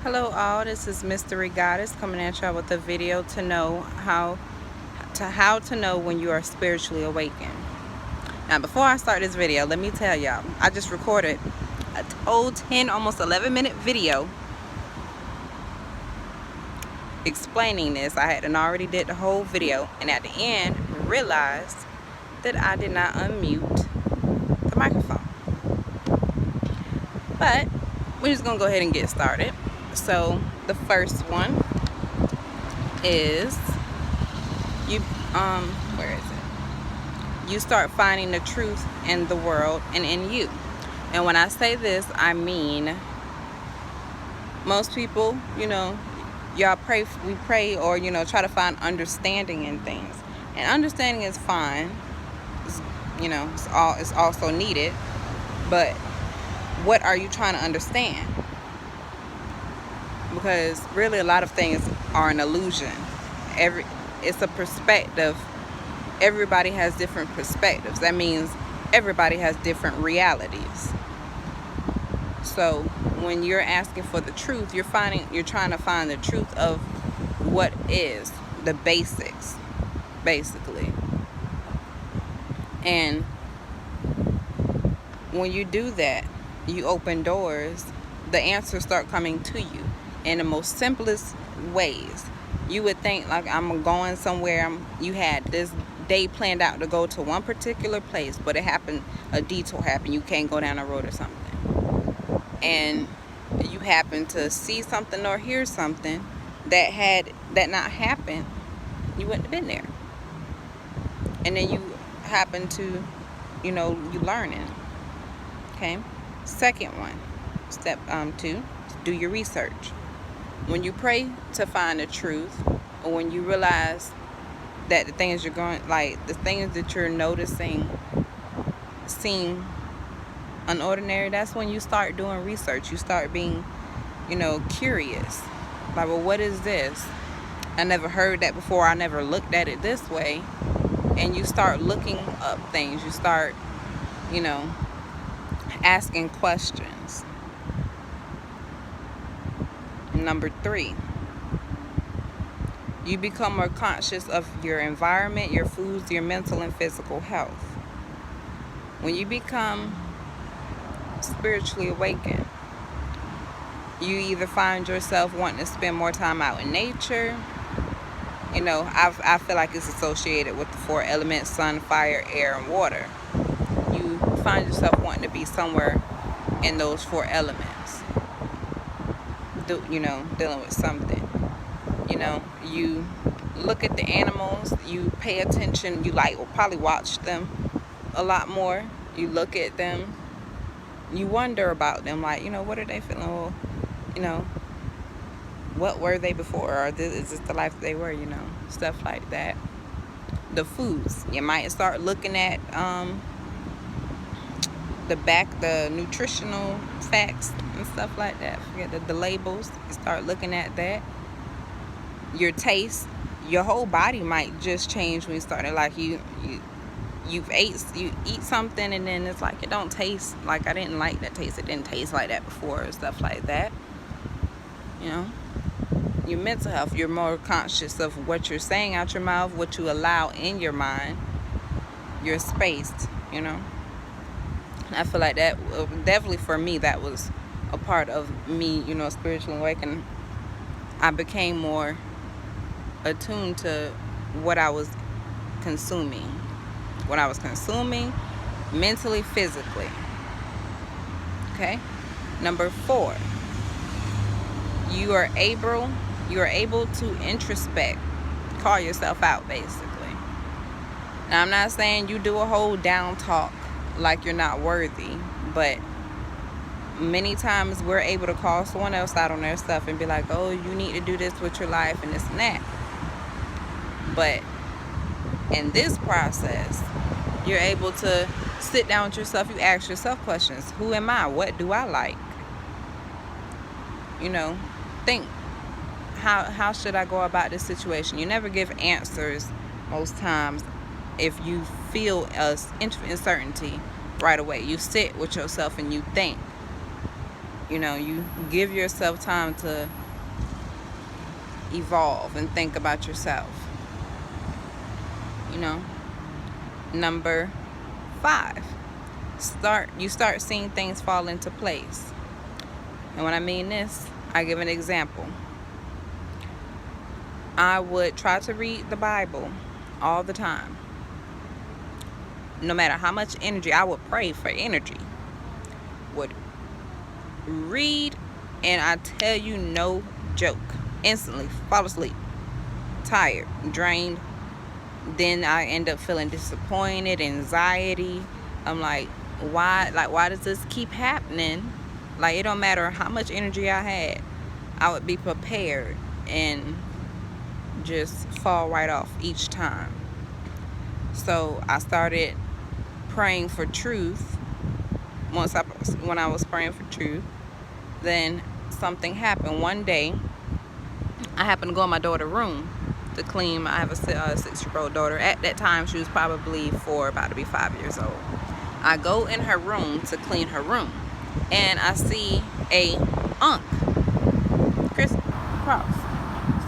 Hello all, this is Mystery Goddess coming at y'all with a video to know how to know when you are spiritually awakened. Now before I start this video, let me tell y'all, I just recorded a whole 10, almost 11-minute video explaining this. I hadn't already did the whole video, and at the end realized that I did not unmute the microphone. But we're just gonna go ahead and get started. So the first one is where is it? You start finding the truth in the world and in you. And when I say this, I mean most people, y'all pray, we pray, or try to find understanding in things. And understanding is fine. It's also needed. But what are you trying to understand? Because really a lot of things are an illusion. It's a perspective. Everybody has different perspectives. That means everybody has different realities. So when you're asking for the truth, you're trying to find the truth of what is the basics, basically. And when you do that, you open doors, the answers start coming to you in the most simplest ways. You would think, like, I'm going somewhere, you had this day planned out to go to one particular place, but a detour happened, you can't go down the road or something, and you happen to see something or hear something that had that not happened, you wouldn't have been there. And then you happen to, you learning. Okay. Second one, step 2, do your research. When you pray to find the truth, or when you realize that the things that you're noticing seem unordinary, that's when you start doing research. You start being, curious. Like, well, what is this? I never heard that before. I never looked at it this way. And you start looking up things. You start, asking questions. Number 3, you become more conscious of your environment, your foods, your mental and physical health. When you become spiritually awakened, you either find yourself wanting to spend more time out in nature. I feel like it's associated with the 4 elements: sun, fire, air, and water. You find yourself wanting to be somewhere in those 4 elements. Dealing with something. You look at the animals, you pay attention, you will probably watch them a lot more. You look at them, you wonder about them, what are they feeling? What were they before? Or is this the life they were? Stuff like that. The foods, you might start looking at the nutritional facts and stuff like that. Forget the labels. You start looking at that. Your taste, your whole body might just change when you start. Like you eat something, and then it's like it don't taste like, I didn't like that taste. It didn't taste like that before, or stuff like that. Your mental health, you're more conscious of what you're saying out your mouth, what you allow in your mind, your space. I feel like that definitely for me, that was a part of me, spiritually awakening. I became more attuned to what I was consuming. Mentally, physically. Okay. Number 4, you are able to introspect, call yourself out, basically. Now, I'm not saying you do a whole down talk like you're not worthy, but many times we're able to call someone else out on their stuff and be like, oh, you need to do this with your life and this and that. But in this process, you're able to sit down with yourself. You ask yourself questions. Who am I? What do I like? Think, how should I go about this situation? You never give answers most times if you feel uncertainty right away. You sit with yourself and you think. You give yourself time to evolve and think about yourself. Number 5, you start seeing things fall into place. And when I mean this, I give an example. I would try to read the Bible all the time. No matter how much energy, I would pray for energy. Would read, and I tell you, no joke, instantly fall asleep, tired, drained. Then I end up feeling disappointed, anxiety. I'm like, why does this keep happening? Like, it don't matter how much energy I had, I would be prepared and just fall right off each time. So I started praying for truth. When I was praying for truth, then something happened. One day, I happened to go in my daughter's room to clean. I have a 6-year-old daughter. At that time, she was probably 4, about to be 5 years old. I go in her room to clean her room, and I see a Criss Cross.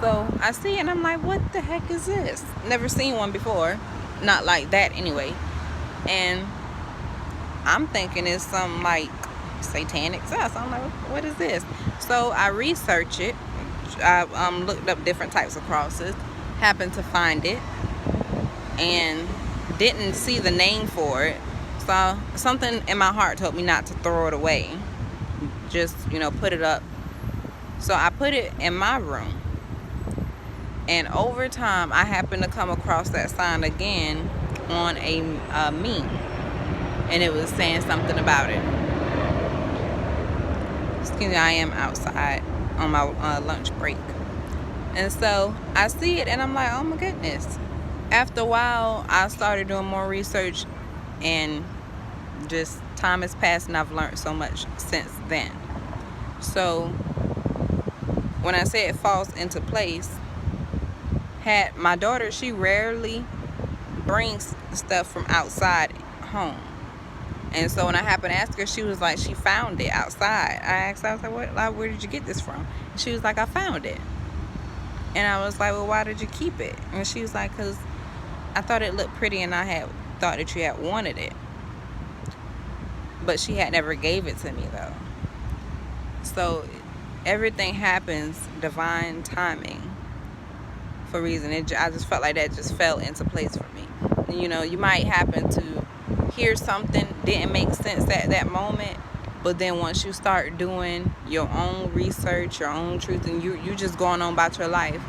So I see it, and I'm like, what the heck is this? Never seen one before. Not like that anyway. And I'm thinking it's some like satanic stuff. I'm like, what is this? So I research it. I looked up different types of crosses, happened to find it, and didn't see the name for it. So something in my heart told me not to throw it away, just put it up. So I put it in my room, and over time I happened to come across that sign again on a meme, and it was saying something about it. Excuse me, I am outside on my lunch break. And so I see it, and I'm like, oh my goodness. After a while, I started doing more research, and just time has passed, and I've learned so much since then. So when I say it falls into place, had my daughter, she rarely brings stuff from outside home. And so when I happened to ask her, she was like, she found it outside. I asked her, I was like, where did you get this from? She was like, I found it. And I was like, well, why did you keep it? And she was like, because I thought it looked pretty, and I had thought that you had wanted it. But she had never gave it to me, though. So everything happens divine timing for a reason. I just felt like that just fell into place for me. You might happen to hear something didn't make sense at that moment, but then once you start doing your own research, your own truth, and you just going on about your life,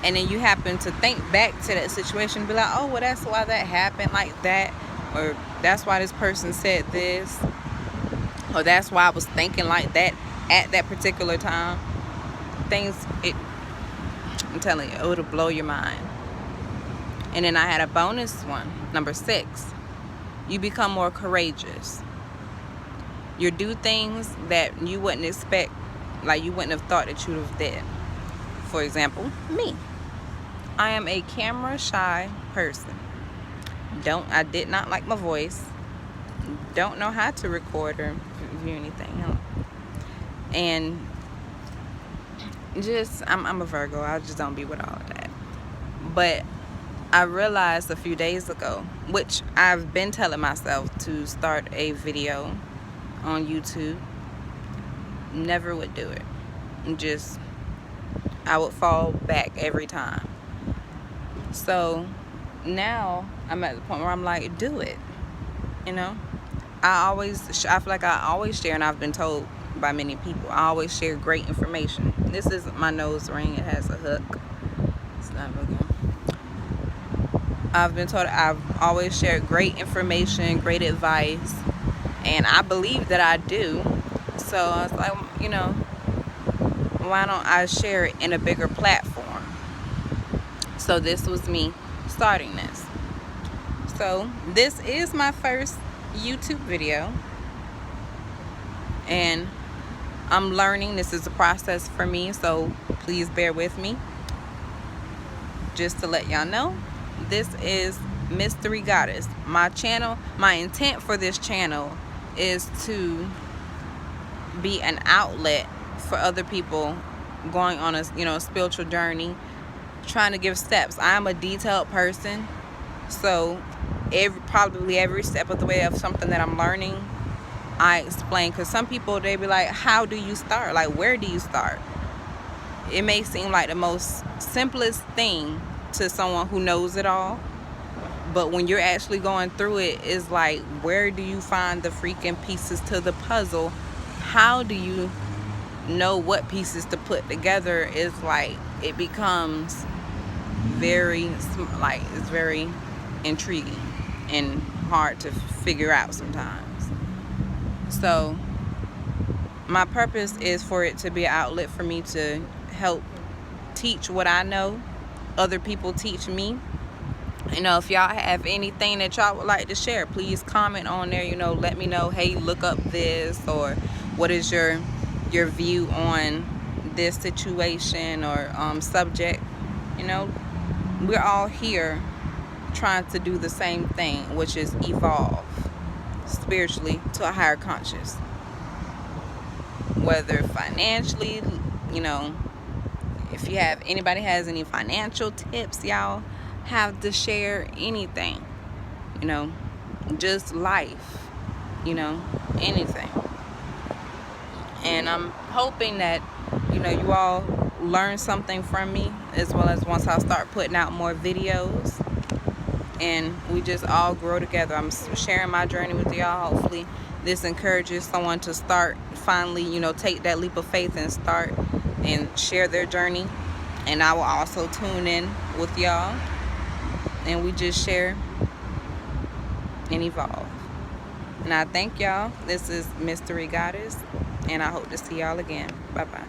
and then you happen to think back to that situation and be like, oh, well, that's why that happened like that, or that's why this person said this, or that's why I was thinking like that at that particular time. I'm telling you, it'll blow your mind. And then I had a bonus one, number 6. You become more courageous. You do things that you wouldn't expect, like you wouldn't have thought that you would have did. For example, me. I am a camera shy person. I did not like my voice. Don't know how to record or do anything. And I'm a Virgo. I just don't be with all of that. But I realized a few days ago, which I've been telling myself to start a video on YouTube. Never would do it. I would fall back every time. So now I'm at the point where I'm like, do it. I feel like I always share, and I've been told by many people, I always share great information. This isn't my nose ring. It has a hook. It's not looking. I've been told I've always shared great information, great advice, and I believe that I do. So I was like, why don't I share it in a bigger platform? So this was me starting this. So this is my first YouTube video, and I'm learning. This is a process for me, so please bear with me. Just to let y'all know, this is Mystery Goddess. My intent for this channel is to be an outlet for other people going on a, you know, spiritual journey, trying to give steps. I'm a detailed person, so probably every step of the way of something that I'm learning, I explain. Because some people, they be like, how do you start? Like, where do you start? It may seem like the most simplest thing to someone who knows it all, but when you're actually going through it, it's like, where do you find the freaking pieces to the puzzle? How do you know what pieces to put together? It's like, it becomes very, like, it's very intriguing and hard to figure out sometimes. So my purpose is for it to be an outlet for me to help teach what I know, other people teach me. You know, if y'all have anything that y'all would like to share, please comment on there. You know, let me know, hey, look up this, or what is your view on this situation or subject. You know, we're all here trying to do the same thing, which is evolve spiritually to a higher conscious. Whether financially, you know, if you have, anybody has any financial tips y'all have to share, anything, you know, just life, you know, anything. And I'm hoping that, you know, you all learn something from me, as well as once I start putting out more videos, and we just all grow together. I'm sharing my journey with y'all. Hopefully this encourages someone to start, finally, you know, take that leap of faith and start and share their journey. And I will also tune in with y'all, and we just share and evolve. And I thank y'all. This is Mystery Goddess, and I hope to see y'all again. Bye bye.